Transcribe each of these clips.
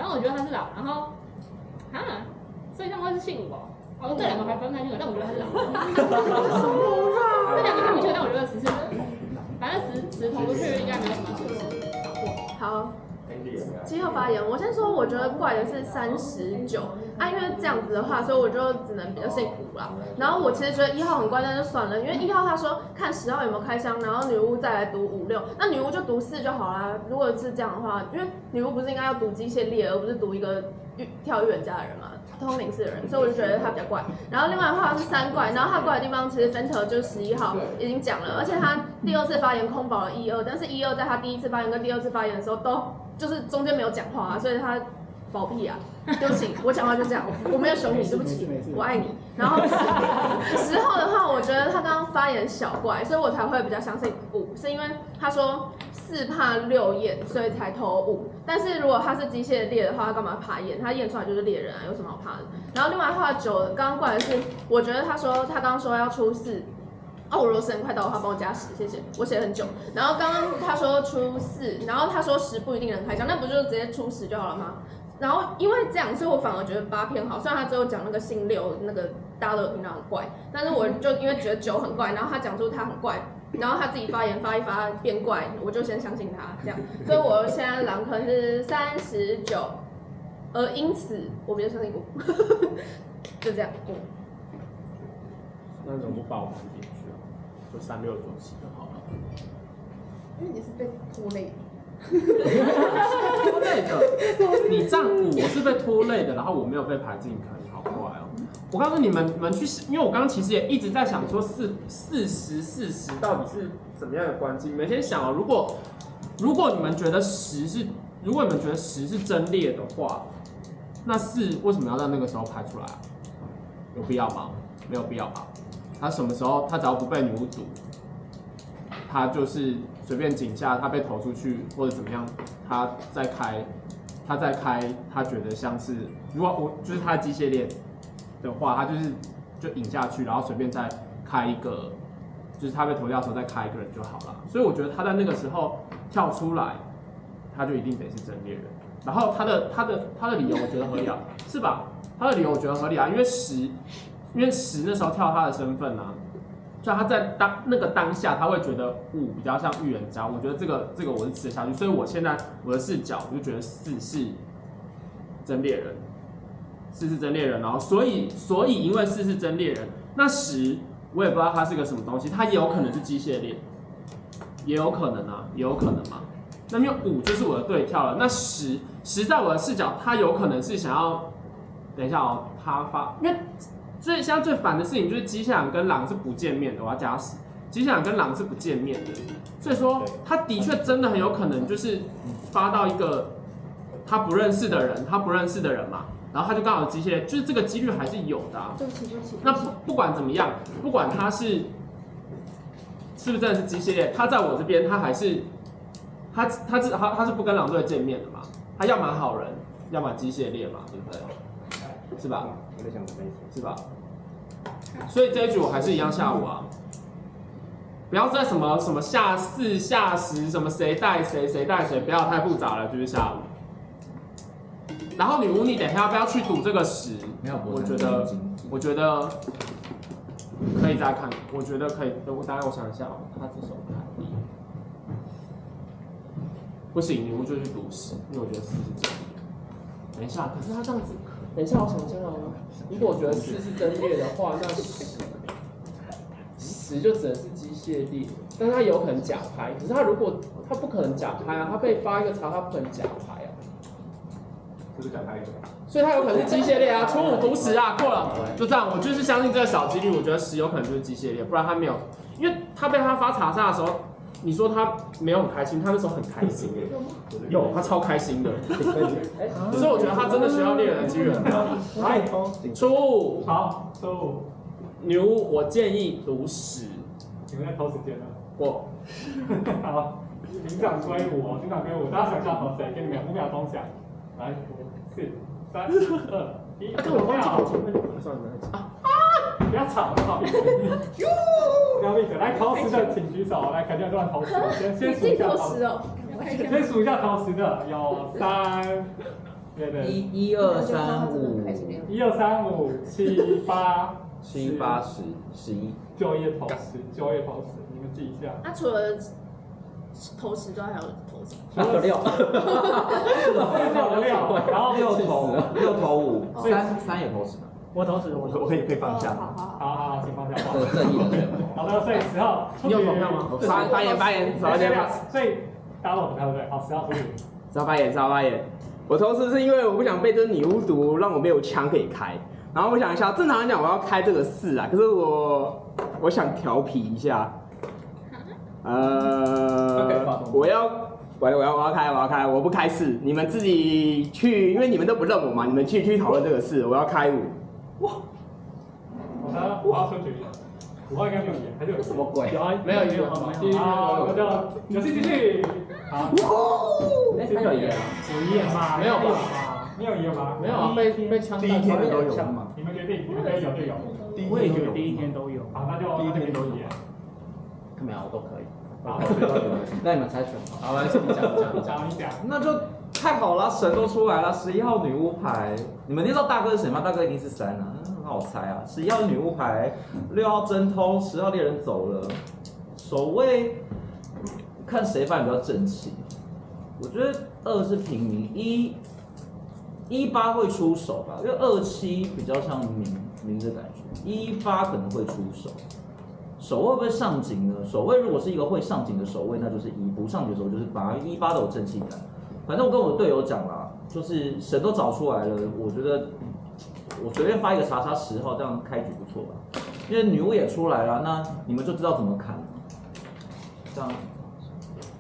反正我觉得他是老，然后所以他们会是姓吴哦。哦，这两个还分开那个，但我觉得他是老。这两个太明确，但我觉得10是，反正10投出去应该没有什么好。7号发言，我先说，我觉得怪的是39啊，因为这样子的话，所以我就只能比较信5啦。然后我其实觉得1号很怪，但就算了，因为1号他说看10号有没有开箱，然后女巫再来读5、6，那女巫就读4就好啦。如果是这样的话，因为女巫不是应该要读机械猎，而不是读一个跳预言家的人嘛，通灵士的人，所以我就觉得他比较怪。然后另外的话是3怪，然后他怪的地方其实 Fenter 就是11号已经讲了，而且他第2次发言空保了1、2，但是1、2在他第1次发言跟第2次发言的时候都就是中间没有讲话啊，所以他保屁啊，对不起，我讲话就这样，我没有凶你，对不起，我爱你。然后10号的话，我觉得他刚刚发言小怪，所以我才会比较相信5，是因为他说4怕6验，所以才投5。但是如果他是机械猎的话，他干嘛怕验？他验出来就是猎人啊，有什么好怕的？然后另外的话9刚刚怪的是，我觉得他刚刚说要出4。我如果时间快到的话，帮我加10，谢谢。我写很久。然后刚刚他说出4，然后他说10不一定能开箱，那不就直接出10就好了吗？然后因为这样，所以我反而觉得8偏好。虽然他只有讲那个姓6，那个大家都有听到很怪，但是我就因为觉得9很怪，然后他讲出他很怪，然后他自己发言发一发变怪，我就先相信他这样。所以我现在狼坑是39，因此我比较相信5，就这样。那怎么不把我们进去啊？就3697就好了。因为你是被拖累。拖累的，你占5，我是被拖累的，然后我没有被排进坑，好怪哦！我告诉你们去，因为我刚刚其实也一直在想说40到底是怎么样的关系。你们先想哦，如果你们觉得10是真烈的话，那4为什么要在那个时候排出来啊？有必要吗？没有必要吧？他什么时候他只要不被女巫毒，他就是随便井下，他被投出去或者怎么样，他再开，他觉得像是如果就是他的机械链的话，他就引下去，然后随便再开一个，就是他被投掉的时候再开一个人就好了。所以我觉得他在那个时候跳出来，他就一定得是真猎人。然后他的理由我觉得合理啊，是吧？他的理由我觉得合理啊，因为10那时候跳他的身份啊，所以他在那个当下，他会觉得5比较像预言家。我觉得这个我是吃得下去，所以我现在我的视角我就觉得4是真猎人，4是真猎人，然后所以因为4是真猎人，那10我也不知道它是个什么东西，它也有可能是机械链，也有可能啊，也有可能嘛。那因为5就是我的对跳了，那10在我的视角，它有可能是想要，等一下哦，因为现在最烦的事情就是机械狼跟狼是不见面的，我要加10，机械狼跟狼是不见面的，所以说他的确真的很有可能就是发到一个他不认识的人嘛，然后他就刚好机械，就是这个几率还是有的啊。对不起。那不管怎么样，不管他是不是真的是机械链，他在我这边他还是他是不跟狼队见面的嘛，他要么好人，要么机械链嘛，对不对？是吧？我在想什么意思？是吧？所以这一局我还是一样下5啊，不要再什么下4下10，什么谁带谁带谁，不要太复杂了，就是下5。然后女巫，你等一下要不要去赌这个10？我觉得可以再看，我觉得可以。我想一下哦，他这手牌不行，女巫就去赌10，因为我觉得4是真的。等一下，可是他这样子。等一下，我想一下哦。如果我觉得4是真猎的话，那10就只能是机械猎，但是他有可能假拍。可是他不可能假拍啊，他被发一个查，他不可能假拍啊。就是假拍一个。所以他有可能是机械猎啊，出5赌10啊，过了，就这样。我就是相信这个小几率，我觉得10有可能就是机械猎，不然他没有，因为他被他发查杀的时候。你说他没有很开心，他那时候很开心有，他超开心的。所以我觉得他真的需要猎人的机遇很大。来，出5，好，出5。女巫，我建议赌10。你们在偷时间了。我。好，警长归我，警长归我，大家想一下投谁？给你们5秒钟想。来，5、4、3、2、1。跟我忘记投前面算了，不要吵，不好意思。不要闭嘴，来投10的请举手，来，肯定乱投10。先数一下投10的，有3、2、对对。 1、2、3、5、 1、2、3、5、7、8、 7、8、10、11。就业投食，就业投食，你们记一下。那除了投10之外，还有投什么？还有6，然后6投5，3也投10吗？我投食，我可以放下。好。好，请放下。这个正义的选择。好的，所以10号，你有投票吗？发言，少一点。所以大家都投票对不对？好，10号出去。稍发言。我投食是因为我不想被这女巫毒让我没有枪可以开。然后我想一下，正常来讲我要开这个4啊，可是我想调皮一下，我要开，我不开4，你们自己去，因为你们都不认我嘛，你们去讨论这个4，我要开5。哇，好的，我要出局。5号应该没有赢，还是有什么鬼？没有赢，好，那就有戏继续。好，没有赢啊？有赢吗？没有吧？你有赢吗？没有啊，被枪。第一天都有吗？你们决定，你们可以有就有。我也觉得第一天都有。好，那就第一天都有。看没有，我都可以。好，那你们猜拳吧。好，来，你讲。那就太好了，神都出来了。11号女巫牌，你们知道大哥是谁吗？大哥一定是3啊，很好猜啊。11号女巫牌，6号真偷，10号猎人走了，守卫看谁反比较正气。我觉得2是平民，18会出手吧，因为27比较像明的感觉，18可能会出手。守卫会不会上警呢？守卫如果是一个会上警的守卫，那就是1；不上警的守卫就是8，因为18都有正气感。反正我跟我的队友讲啦，就是神都找出来了，我觉得我随便发一个查10号，这样开局不错吧？因为女巫也出来了，那你们就知道怎么砍了。这样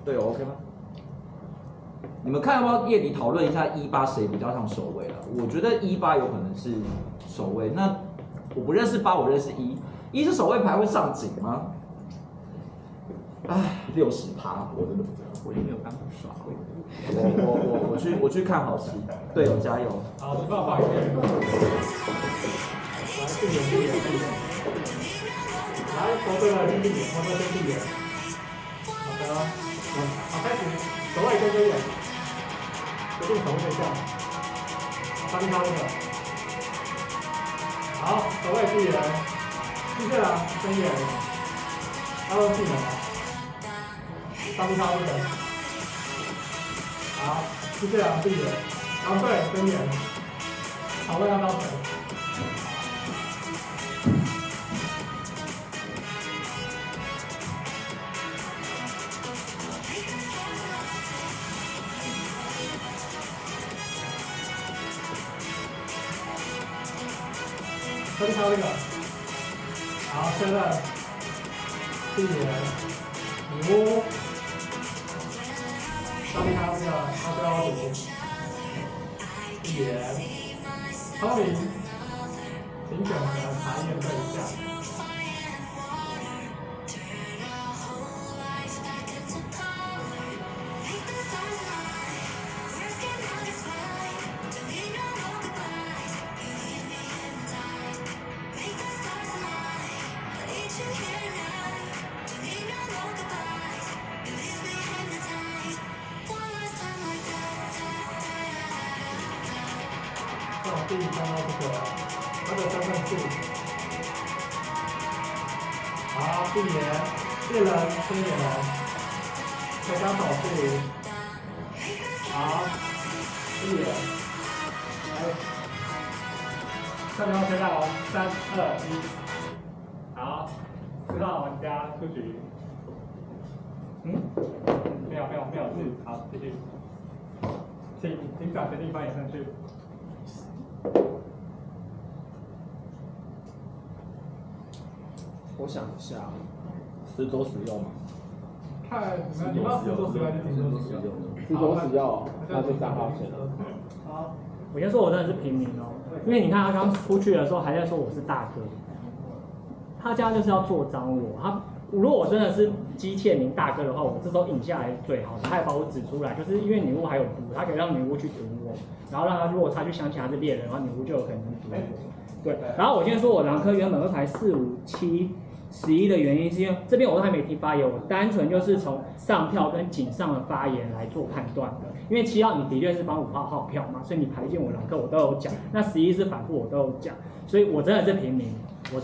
队友 OK 吗？你们看要不要夜底讨论一下18谁比较像守卫了？我觉得18有可能是守卫，那我不认识8，我认识1是守卫牌会上警吗？唉，60%，我真的不知道，我也没有当耍会。我去看好戏，队友加油！好，不要放一遍。来，闭眼。来，投对了，先闭眼，投对先闭眼。好的，好，开始，守卫跟眼，决定守卫对象。发现他那个。好，守卫闭眼，继续了，睁眼。他都技能了。发现他那个。好，继续了，闭眼。然后对，睁眼。好，我要到谁？分开这个，好，确认，闭眼，女巫，分开这个，他就要读，闭眼，聪明，请选择查验对象。第一张到这个，他的身份是，好，闭眼，猎人，睁眼人，这张手是，好，闭眼，来，下面要推到3、2、1，好，4号玩家出局，没有字，好，继续，请长决定扮演顺序。我想一下，时左使右嘛？看你们要时左使右还是停左使右？时左使右，那就3号选。好，我先说我真的是平民哦，因为你看他刚出去的时候还在说我是大哥，他这样就是要做脏我。他如果我真的是姬妾明大哥的话，我这时候引下来是最好的。他还把我指出来，就是因为女巫还有毒，他可以让女巫去毒我，然后让他如果他去相信他是猎人，然后女巫就有可能毒我。对，然后我先说我狼科原本会排4、5、7、11的原因是因为这边我都还没听发言，我单纯就是从上票跟井上的发言来做判断的。因为7号你的确是帮5号号票嘛，所以你排进我狼科我都有讲，那11是反复我都有讲，所以我真的是平民，我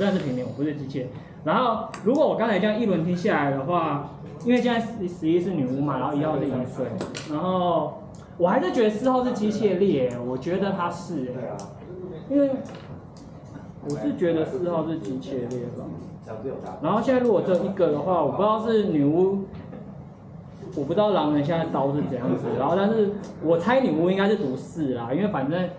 不是机器人。然后如果我刚才这样一轮听下来的话，因为现在11是女巫嘛，然后1号是银水，然后我还是觉得4号是机械猎，我觉得他是因为我是觉得4号是机械猎吧。然后现在如果只有一个的话，我不知道是女巫，我不知道狼人现在刀是怎样子，然后但是我猜女巫应该是毒4啦，因为反正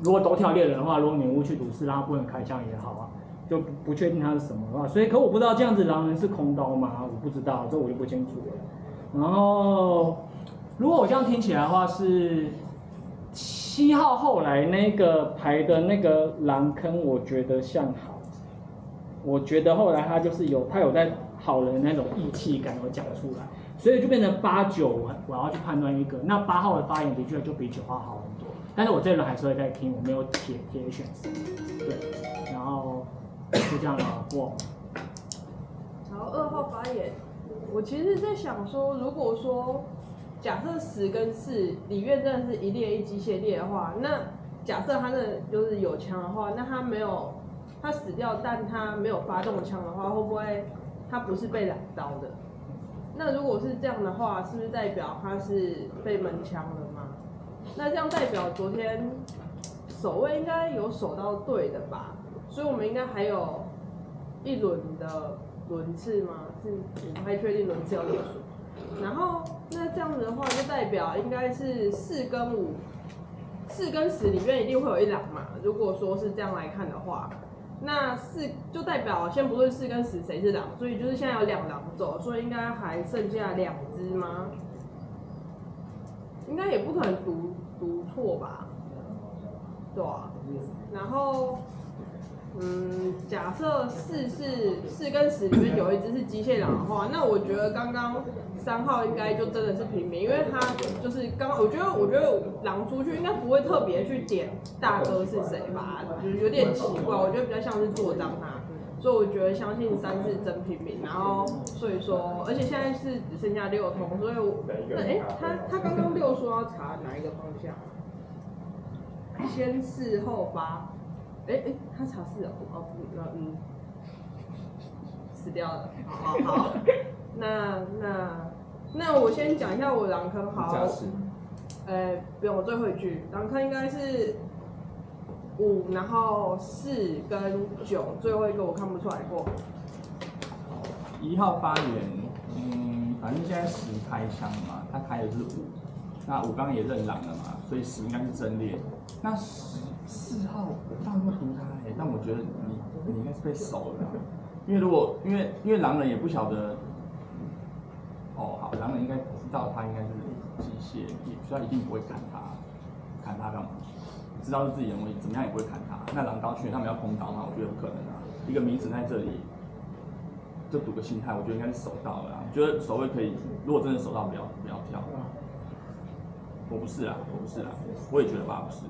如果都跳猎人的话，如果女巫去毒4，让他不能开枪也好啊，就不确定他是什么的话，所以可我不知道这样子狼人是空刀吗？我不知道，这我就不清楚了。然后如果我这样听起来的话是7号后来那个排的那个狼坑，我觉得像好。我觉得后来他就是他有在好人那种义气感有讲出来，所以就变成8、9，我要去判断一个。那8号的发言的确就比9号好很多，但是我这轮还是会再听，我没有铁选谁。对，然后就这样了，过。然后2号发言，我其实在想说，如果说假设10跟4里面真的是一猎一机械猎的话，那假设他真的就是有枪的话，那他死掉，但他没有发动枪的话，会不会他不是被拦刀的？那如果是这样的话，是不是代表他是被闷枪了吗？那这样代表昨天守卫应该有守到对的吧？所以我们应该还有一轮的轮次吗？是我不太确定轮次要列数。然后那这样子的话，就代表应该是4跟5，4跟10里面一定会有一狼嘛。如果说是这样来看的话。那4就代表先不论4跟10谁是狼，所以就是现在有2狼走，所以应该还剩下2只吗？应该也不可能读错吧？对啊。然后，假设4跟10里面有一只是机械狼的话，那我觉得刚刚3号应该就真的是平民，因为他就是我觉得狼出去应该不会特别去点大哥是谁吧，就是有点奇怪，我觉得比较像是做章他，所以我觉得相信3是真平民，然后所以说，而且现在是只剩下6通，所以他刚刚6说要查哪一个方向？先4后8，他查4哦，死掉了，好。那我先讲一下我狼坑好，不用，我最后一句，狼坑应该是5，然后4跟9，最后一个我看不出来过。1号发言，反正现在10开枪嘛，他开的是5，那5刚刚也认狼了嘛，所以10应该是真猎。那4号我当然会读他但我觉得你应该是被守了，因为狼人也不晓得。好，狼人应该知道他应该是机械，所以他一定不会砍他干嘛？知道是自己人，我怎么样也不会砍他。那狼刀去，他们要空刀吗？我觉得不可能啊。一个名神在这里，就赌个心态，我觉得应该是守到了。我觉得守卫可以，如果真的守到，不要跳。我不是啦，我也觉得吧，不是。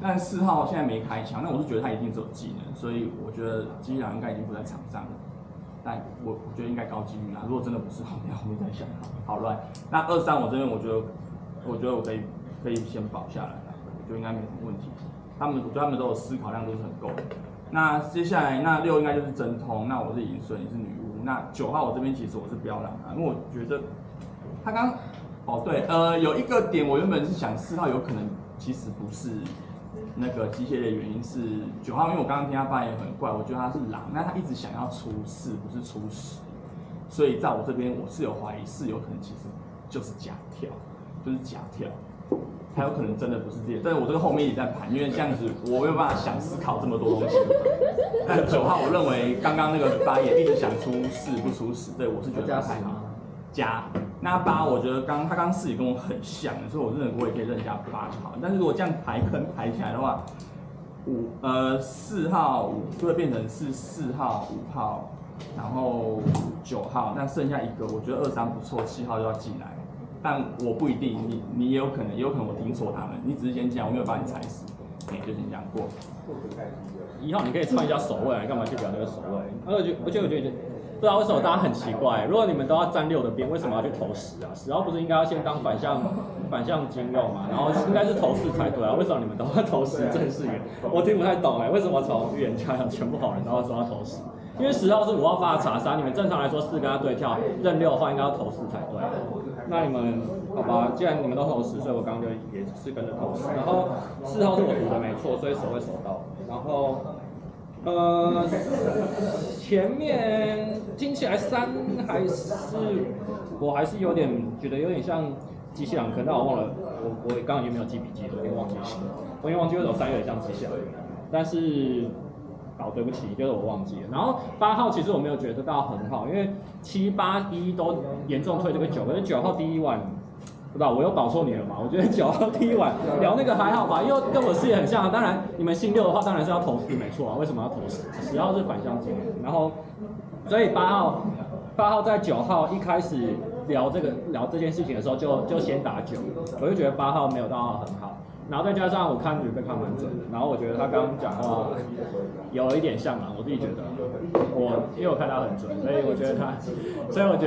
但4号现在没开枪，那我是觉得他一定是有技能，所以我觉得机器人应该已经不在场上了。但我觉得应该高几率啦，如果真的不是，后面再想好乱。那2、3我这边我觉得我可以先保下来啦，我觉得应该没什么问题。我觉得他们都有思考量都是很够的。那接下来那6应该就是真通，那我是银水，你是女巫。那9号我这边其实我是标狼啊，因为我觉得他有一个点我原本是想4号有可能其实不是。那个机械的原因是9号，因为我刚刚听他发言很怪，我觉得他是狼，那他一直想要出4，不是出10，所以在我这边我是有怀疑4有可能其实就是假跳，还有可能真的不是这样，但是我这个后面也在盘，因为这样子我没有办法想思考这么多东西。但9号我认为刚刚那个发言一直想出4不出10，对我是觉得不太好。加那8，我觉得他刚4也跟我很像，所以我也可以认加8就好。但是如果这样排起来的话，4号5就会变成是4号、5号，然后9号，那剩下一个我觉得2、3不错，7号就要进来。但我不一定，你也有可能我听错他们，你只是先讲，我没有把你踩死。OK，就先这样过。1号你可以串一下守卫，干嘛去聊那个守卫？我觉得不知道为什么大家很奇怪，如果你们都要站6的边，为什么要去投10啊？10号不是应该要先当反向金用嘛？然后应该是投4才对啊？为什么你们都要投10正式员？我听不太懂为什么从预言家全部好人都要说要投10？因为10号是5号发的查杀，你们正常来说4跟他对跳，认6的话应该要投4才对。那你们好吧，既然你们都投10，所以我刚刚就也是跟着投10。然后4号是我读的没错，所以守卫守到。然后前面听起来3我还是有点觉得有点像机械狼坑，但我忘了，我刚刚已经没有记笔记了，我已经忘记了，我已经忘记为什么3有点像机械狼，但是。对不起，就是我忘记了。然后8号其实我没有觉得到很好，因为7、8、1都严重推这个9，可是9号第一晚，不知道我又搞错你了嘛？我觉得9号第一晚聊那个还好吧，因为跟我视野很像。当然你们姓6的话，当然是要投4没错啊。为什么要投10？10号是反向金，然后所以8号在9号一开始聊这件事情的时候就先打9，我就觉得8号没有到很好。然后再加上我看Rebecca蛮准的，然后我觉得他刚刚讲话有一点像啊，我自己觉得，因为我看他很准，所以我觉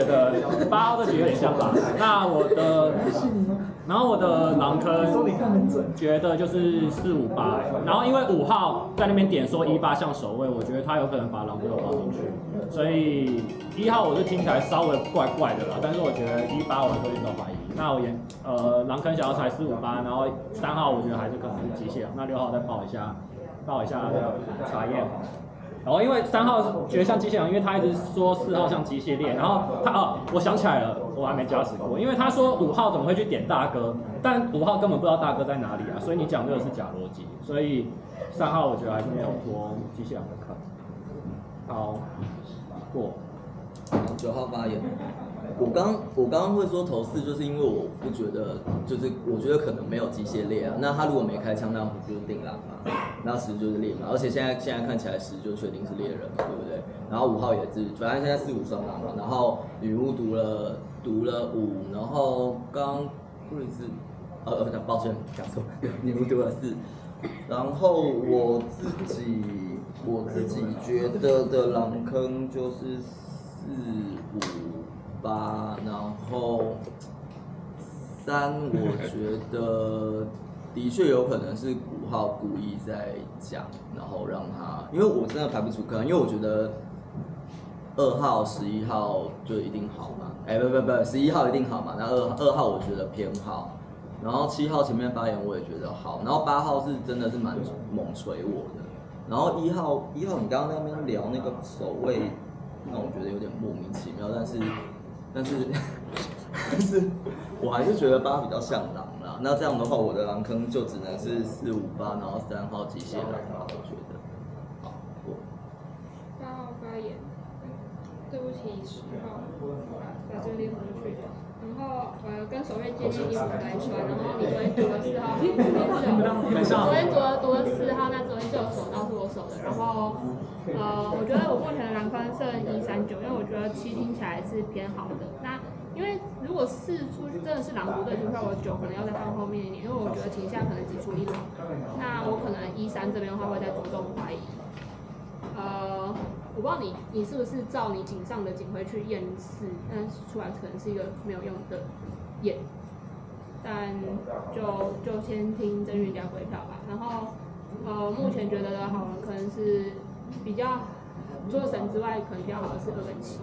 得8号这局有点像狼。那然后我的狼坑觉得就是4、5、8，然后因为5号在那边点说1、8像守卫，我觉得他有可能把狼队友放进去，所以1号我是听起来稍微怪怪的啦，但是我觉得1、8我会都怀疑。那我狼坑想要猜4、5、8，然后3号我觉得还是可能是机械狼，那6号再报一下查验。然后因为3号觉得像机械狼，因为他一直说4号像机械猎，然后我想起来了，我还没加持过，因为他说5号怎么会去点大哥，但5号根本不知道大哥在哪里啊，所以你讲这个是假逻辑，所以3号我觉得还是没有脱机械狼的坑。好，过。9号发言。我刚刚会说投4，就是因为我不觉得，就是我觉得可能没有机械猎啊。那他如果没开枪，那不就是定狼嘛？那10就是猎嘛。而且现在看起来10就确定是猎人嘛，对不对？然后5号也是，反正现在4、5双狼嘛。然后女巫读了5，然后刚瑞士，抱歉讲错，女巫读了4。然后我自己觉得的狼坑就是4、5、8，然后3，我觉得的确有可能是5号故意在讲，然后让他，因为我真的排不出坑，因为我觉得2号、11号就一定好嘛，不，11号一定好嘛，那2号我觉得偏好。然后7号前面发言我也觉得好，然后8号是真的是蛮猛捶我的，然后1号你刚刚那边聊那个守卫，那我觉得有点莫名其妙，但是我还是觉得8比较像狼啦。那这样的话，我的狼坑就只能是4、5、8，然后3号机械狼啦，我觉得。好，过。8号发言，对不起10号，把这个列回去。然后跟守卫建议衣服来穿，然后你昨天读了4号，昨天读了4号，那昨天就有守到是我守的。然后我觉得我目前的蓝分剩139，因为我觉得7听起来是偏好的。那因为如果4出去真的是狼族队出票，我9可能要再放后面一点，因为我觉得倾向可能只出1狼。那我可能1、3这边的话会再着重怀疑。我不知道你是不是照你井上的警徽去验4，但出来可能是一个没有用的验，但就先听真预言家回票吧。然后目前觉得的好人可能是比较除了神之外，可能比较好的是2跟7，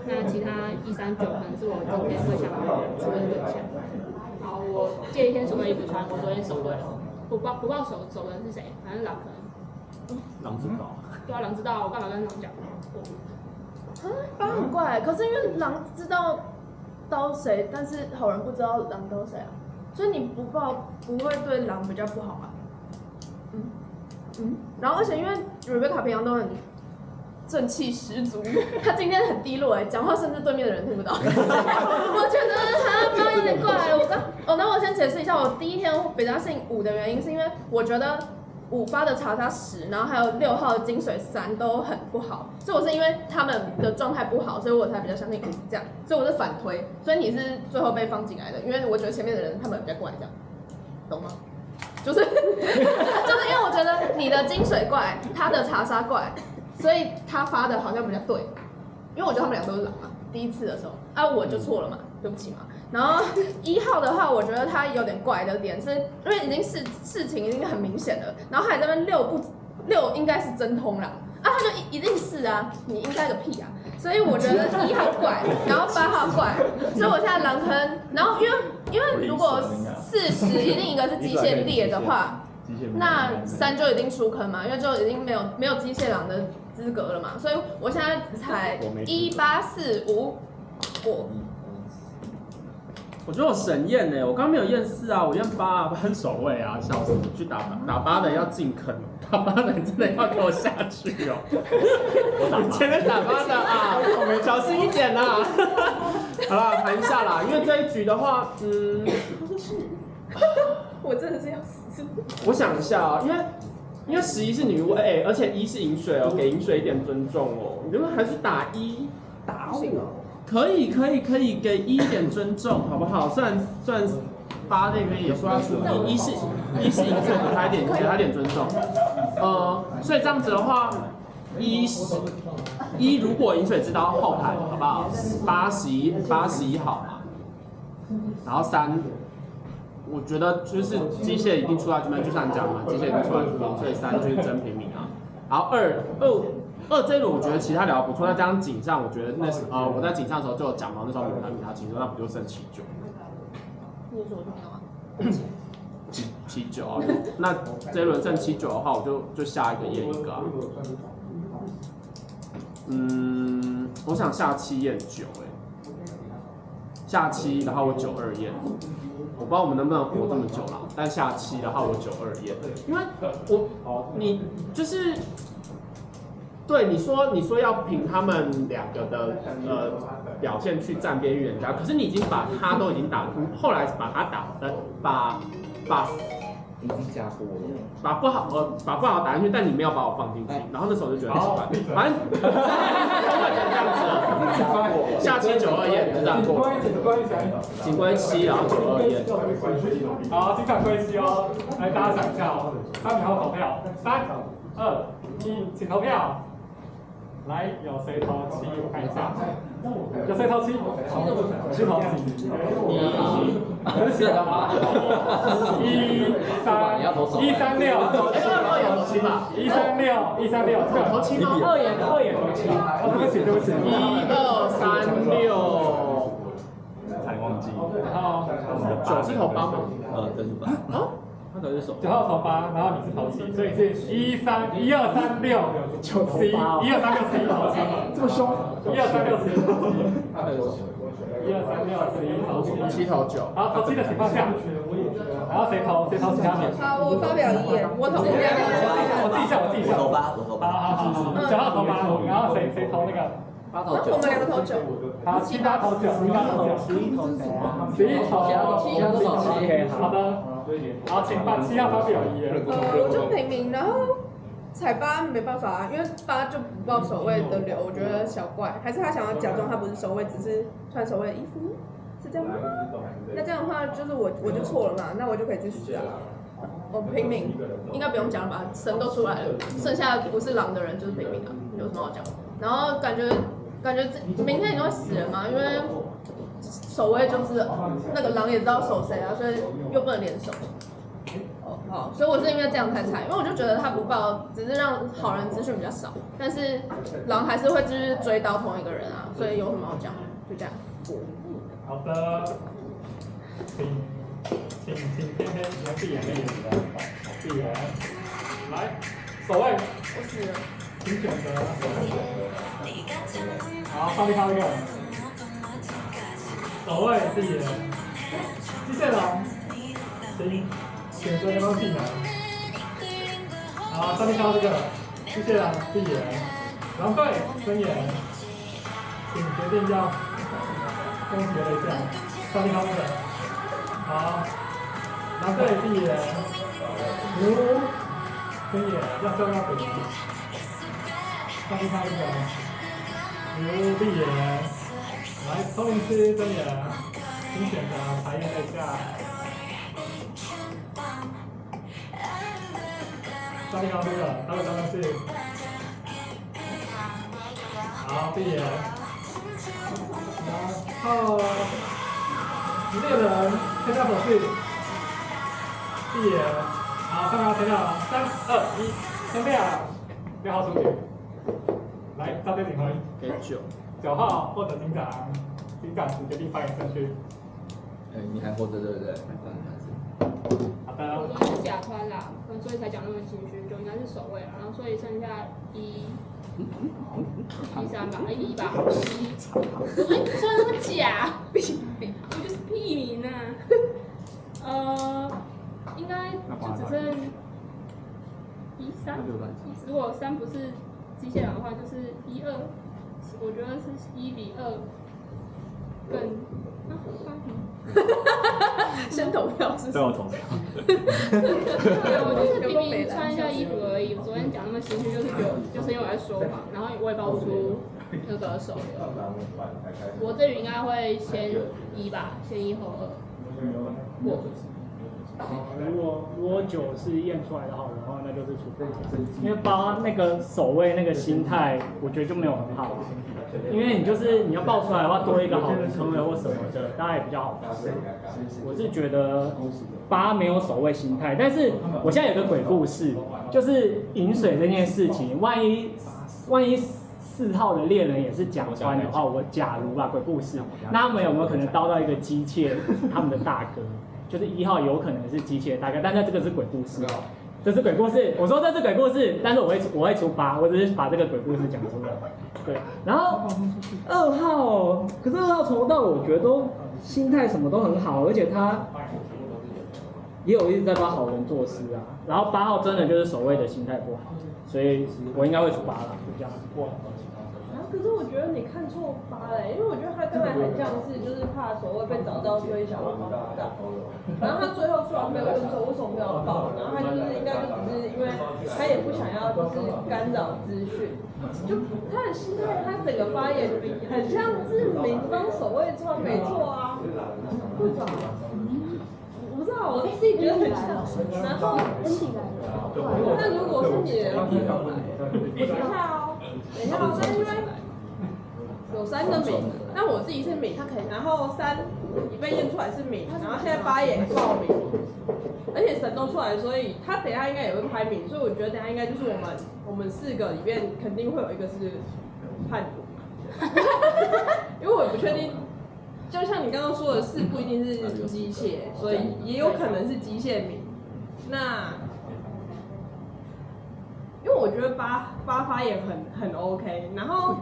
那其他1、3、9可能是我今天会想出的对象。好，我借一天守卫衣服穿，我昨天守对了，不报守的人是谁？反正狼可能。狼知道。对啊，狼知道，我干嘛跟狼讲？8很怪，可是因为狼知道刀谁，但是好人不知道狼刀谁啊，所以你不报不会对狼比较不好啊。然后而且因为 Rebecca 平常都很正气十足，他今天很低落讲话甚至对面的人听不到。我觉得他发有点怪。那我先解释一下，我第一天比较信5的原因，是因为我觉得5、8的查杀10，然后还有6号的金水3都很不好，所以我是因为他们的状态不好，所以我才比较相信5这样，所以我是反推，所以你是最后被放进来的，因为我觉得前面的人他们比较怪这样，懂吗？就是因为我觉得你的金水怪，他的查杀怪，所以他发的好像比较对，因为我觉得他们俩都是狼嘛，第一次的时候啊我就错了嘛，对不起嘛。然后1号的话，我觉得他有点怪的点是，因为已经事情已经很明显了，然后还在那边6应该是真通啦，啊他就一定是啊，你应该个屁啊！所以我觉得1号怪，然后8号怪，所以我现在狼坑，然后因为如果40一定一个是机械猎的话，那3就一定出坑嘛，因为就已经没有机械狼的资格了嘛，所以我现在才1、8、4、5过。我觉得我神验呢，我刚刚没有验4啊，我验8啊，搬守卫啊，笑死！去打8的要进坑，打8的真的要给我下去哦。我前面打8的啊，小心一点啦。好啦，盘一下啦，因为这一局的话，我真的是要死。我想一下啊，因为11是女巫，而且1是饮水哦，给饮水一点尊重哦。你们还是打1，打我。可以，给1一点尊重，好不好？虽然8那边也说要出1是饮水，给他一点尊重。所以这样子的话，1如果饮水知道后排，好不好？8、11好嘛。然后3，我觉得就是机械一定出来这边，就像你讲嘛，机械一定出来这边，所以3就是真平民啊。然后2这一轮我觉得其他聊得不错，那加上井上，我觉得那时我在井上的时候就有讲嘛，那时候我比他轻松，那不就剩7-9？你说什么？7-9啊，那这一轮剩7-9的话，我就下一个验一个啊。我想下7验9下7，然后我9-2验。我不知道我们能不能活这么久啦，但下7的话我9-2验，因为你就是对你说要凭他们2个的表现去站边预言家，可是你已经把他都已经打，后来把他把已经加过了，把不好打进去，但你没有把我放进去，然后那时候我就觉得奇怪，反正这样子了，下7 9-2验就这样过，警规7，然后9-2验。好，经常归7哦，来大家想一下哦，3秒后投票，3、2、1，请投票。来，有谁投7？我看一下，有谁投7？我去投7。1、3、136，投7吧136，投7吗2眼投7，对不起，1、2、3、6，差点忘记。然后9是投8吗？对是吧？他投是手。9号投8，然后你是投7，所以是1、2、3、6、9、11，1、2、3、6、11投7，这么凶？1、2、3、6、11投7，1、2、3、6、11投7，7投9。好，投7的情况下，然后谁投其他的？好，我发表遗言，我投2个。我自己笑。我投8，我投8。好，9号投8，然后谁投那个8投9，我们2个投9。好，7、8投9，11投9，11投7，好的。好，请把7号发表遗言。我就平民，然后踩8没办法啊，因为8就不报守卫的流，我觉得小怪，还是他想要假装他不是守卫，只是穿守卫的衣服，是这样吗？那这样的话就是我就错了嘛，那我就可以去死啊。我平民应该不用讲了吧，神都出来了，剩下不是狼的人就是平民啊，有什么好讲？然后感觉明天你会死人嘛，因为守卫就是那个狼也知道守谁啊，所以又不能联手。好，所以我是因为这样才猜，因为我就觉得他不报，只是让好人资讯比较少，但是狼还是会继续追到同一个人啊，所以有什么好讲的？就这样。好的，请偏偏来闭眼闭眼，来，守卫，我死了。请选择。好，上面看这个。守卫闭眼，机械狼，请选择刚刚技能。好，上面看到这个机械狼闭眼，狼队睁眼，请决定要攻击了一下。上面看到这个，好，狼队闭眼，牛睁眼，要重要回击。上面看这个，牛闭眼。来，聪明师睁眼，请选择排验一下。上一号对了，他们刚刚是。好，闭眼。然后猎人推掉手势，闭眼。好，上一号推掉了，3、2、1，扔掉，6号出局。来，照对领回。给9 9号获得警长，警长请决定发言顺序。你还活着对不对？好的。我昨天是甲穿啦，所以才讲那么心虚，就应该是守卫啦，然后所以剩下1、3吧，1吧，说那么假，我就是屁民呐。应该就只剩1、3，如果3不是机械人的话，就是1、2，我觉得是1比2更先投票是？最后投票。对，我就是平平穿一下衣服而已。我昨天讲那么心虚，就是因为我在说谎，然后我也报不出那个手游。我这里应该会先1吧，先1后2过。如果9是验出来的好人的话，那就是处分。因为8那个守卫那个心态，我觉得就没有很好。因为你要爆出来的话，多一个好人坑位或什么的，大家也比较好吃。我是觉得8没有守卫心态，但是我现在有个鬼故事，就是饮水这件事情，万一4号的猎人也是甲穿的话，我假如鬼故事，那他们有没有可能刀到一个机械他们的大哥？就是1号有可能是机械大哥，但是这个是鬼故事，这是鬼故事。我说这是鬼故事，但是我会出8，我只是把这个鬼故事讲出来。对，然后2号，可是2号从头到尾我觉得都心态什么都很好，而且他也有一直在帮好人做事啊。然后8号真的就是守卫的心态不好，所以我应该会出8了，就这样。可是我觉得你看错8了，因为我觉得他刚才很像是就是怕守卫被找到，所以想要帮他干。然后他最后虽然没有用错，为什么没有报？然后他就是应该就只是因为他也不想要就是干扰资讯，就他的心态，他整个发言很像是民帮守卫穿，没错啊，对吧？我不知道，我自己觉得很像。然后，那如果是你的，等一下哦，等一下哦，但因为有3个米，那我自己是米，然后3被验出来是米，然后现在8也报名，而且神都出来，所以他等一下应该也会拍米，所以我觉得等一下应该就是我们4个里面肯定会有一个是叛徒，因为我也不确定。就像你刚刚说的，4不一定是机械，所以也有可能是机械名。那因为我觉得8发言很 OK， 然后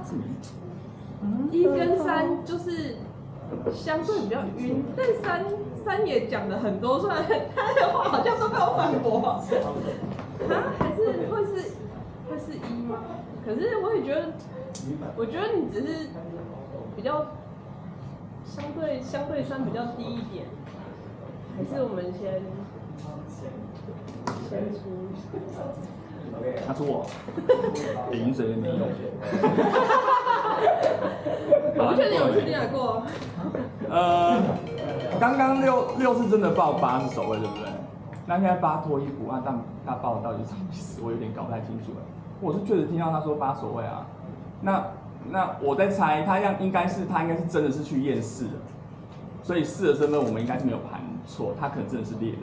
1跟3就是相对比较晕，但3也讲了很多，虽然他的话好像都被我反驳，还是会是1吗？可是我也觉得，我觉得你只是比较。相对3比较低一点，还是我们先出。他出我，饮水没用。我不确定，我确定还过。刚刚6是真的报8是守卫对不对？那现在8脱衣服，但他报的到底是什么意思？我有点搞不太清楚了。我是确实听到他说8守卫啊，那我在猜，他应该是真的是去验4的，所以4的身份我们应该是没有盘错，他可能真的是猎人。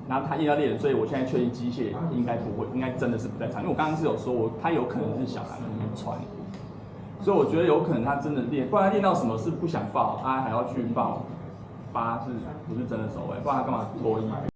然后他验到猎人，所以我现在确定机械应该不会，应该真的是不在场，因为我刚刚是有说他有可能是小蓝里面穿，所以我觉得有可能他真的练，不然他练到什么事不想报，他还要去报8是不是真的守卫，不然他干嘛脱衣服？